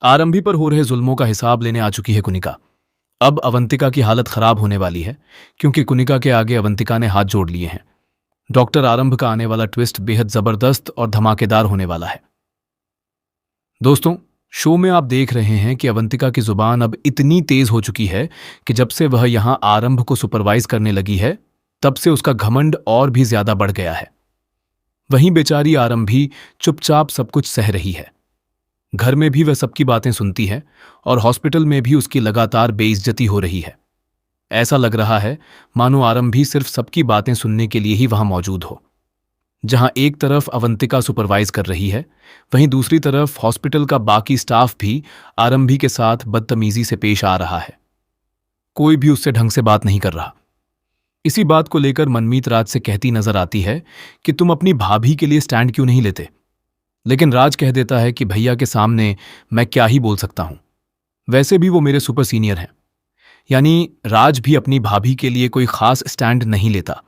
आरंभी पर हो रहे जुल्मों का हिसाब लेने आ चुकी है कुनिका। अब अवंतिका की हालत खराब होने वाली है, क्योंकि कुनिका के आगे अवंतिका ने हाथ जोड़ लिए हैं। डॉक्टर आरंभ का आने वाला ट्विस्ट बेहद जबरदस्त और धमाकेदार होने वाला है। दोस्तों, शो में आप देख रहे हैं कि अवंतिका की जुबान अब इतनी तेज हो चुकी है कि जब से वह यहां आरंभ को सुपरवाइज करने लगी है, तब से उसका घमंड और भी ज्यादा बढ़ गया है। वहीं बेचारी आरंभी चुपचाप सब कुछ सह रही है। घर में भी वह सबकी बातें सुनती है और हॉस्पिटल में भी उसकी लगातार बेइज्जती हो रही है। ऐसा लग रहा है मानो आरंभी सिर्फ सबकी बातें सुनने के लिए ही वहां मौजूद हो। जहां एक तरफ अवंतिका सुपरवाइज कर रही है, वहीं दूसरी तरफ हॉस्पिटल का बाकी स्टाफ भी आरंभी के साथ बदतमीजी से पेश आ रहा है। कोई भी उससे ढंग से बात नहीं कर रहा। इसी बात को लेकर मनमीत राज से कहती नजर आती है कि तुम अपनी भाभी के लिए स्टैंड क्यों नहीं लेते। लेकिन राज कह देता है कि भैया के सामने मैं क्या ही बोल सकता हूं, वैसे भी वो मेरे सुपर सीनियर हैं। यानी राज भी अपनी भाभी के लिए कोई खास स्टैंड नहीं लेता।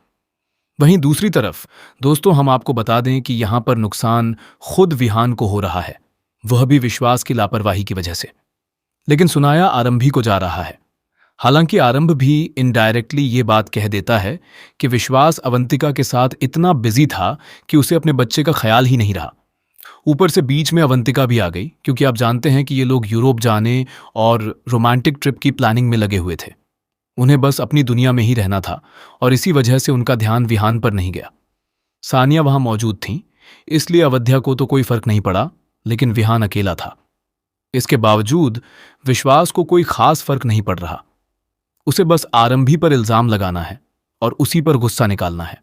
वहीं दूसरी तरफ दोस्तों, हम आपको बता दें कि यहां पर नुकसान खुद विहान को हो रहा है, वह भी विश्वास की लापरवाही की वजह से। लेकिन सुनाया आरंभी को जा रहा है। हालांकि आरंभ भी इनडायरेक्टली ये बात कह देता है कि विश्वास अवंतिका के साथ इतना बिजी था कि उसे अपने बच्चे का ख्याल ही नहीं रहा। ऊपर से बीच में अवंतिका भी आ गई, क्योंकि आप जानते हैं कि ये लोग यूरोप जाने और रोमांटिक ट्रिप की प्लानिंग में लगे हुए थे। उन्हें बस अपनी दुनिया में ही रहना था और इसी वजह से उनका ध्यान विहान पर नहीं गया। सानिया वहां मौजूद थी, इसलिए अवध्या को तो कोई फर्क नहीं पड़ा, लेकिन विहान अकेला था। इसके बावजूद विश्वास को कोई खास फर्क नहीं पड़ रहा। उसे बस आरंभी पर इल्जाम लगाना है और उसी पर गुस्सा निकालना है।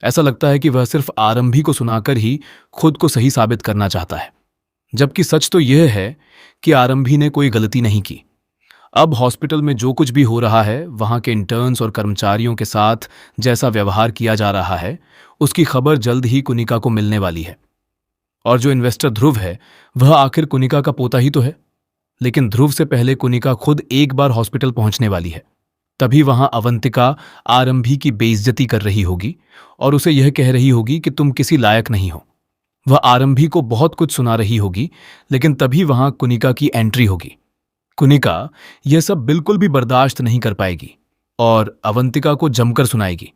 ऐसा लगता है कि वह सिर्फ आरंभी को सुनाकर ही खुद को सही साबित करना चाहता है, जबकि सच तो यह है कि आरंभी ने कोई गलती नहीं की। अब हॉस्पिटल में जो कुछ भी हो रहा है, वहां के इंटर्न्स और कर्मचारियों के साथ जैसा व्यवहार किया जा रहा है, उसकी खबर जल्द ही कुनिका को मिलने वाली है। और जो इन्वेस्टर ध्रुव है, वह आखिर कुनिका का पोता ही तो है। लेकिन ध्रुव से पहले कुनिका खुद एक बार हॉस्पिटल पहुंचने वाली है। तभी वहां अवंतिका आरंभी की बेइज्जती कर रही होगी और उसे यह कह रही होगी कि तुम किसी लायक नहीं हो। वह आरंभी को बहुत कुछ सुना रही होगी, लेकिन तभी वहां कुनिका की एंट्री होगी। कुनिका यह सब बिल्कुल भी बर्दाश्त नहीं कर पाएगी और अवंतिका को जमकर सुनाएगी।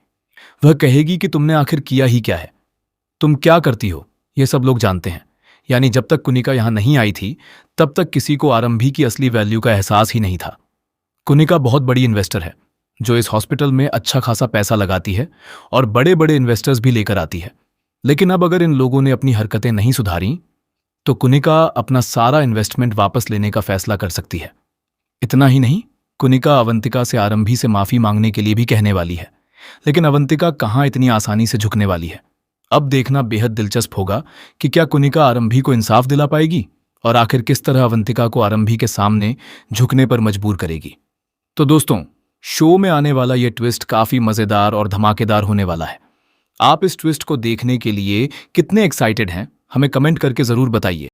वह कहेगी कि तुमने आखिर किया ही क्या है, तुम क्या करती हो, यह सब लोग जानते हैं। यानी जब तक कुनिका यहां नहीं आई थी, तब तक किसी को आरंभी की असली वैल्यू का एहसास ही नहीं था। कुनिका बहुत बड़ी इन्वेस्टर है, जो इस हॉस्पिटल में अच्छा खासा पैसा लगाती है और बड़े बड़े इन्वेस्टर्स भी लेकर आती है। लेकिन अब अगर इन लोगों ने अपनी हरकतें नहीं सुधारी, तो कुनिका अपना सारा इन्वेस्टमेंट वापस लेने का फैसला कर सकती है। इतना ही नहीं, कुनिका अवंतिका से आरंभी से माफी मांगने के लिए भी कहने वाली है। लेकिन अवंतिका कहां इतनी आसानी से झुकने वाली है। अब देखना बेहद दिलचस्प होगा कि क्या कुनिका आरंभी को इंसाफ दिला पाएगी और आखिर किस तरह अवंतिका को आरंभी के सामने झुकने पर मजबूर करेगी। तो दोस्तों, शो में आने वाला यह ट्विस्ट काफी मजेदार और धमाकेदार होने वाला है। आप इस ट्विस्ट को देखने के लिए कितने एक्साइटेड हैं, हमें कमेंट करके जरूर बताइए।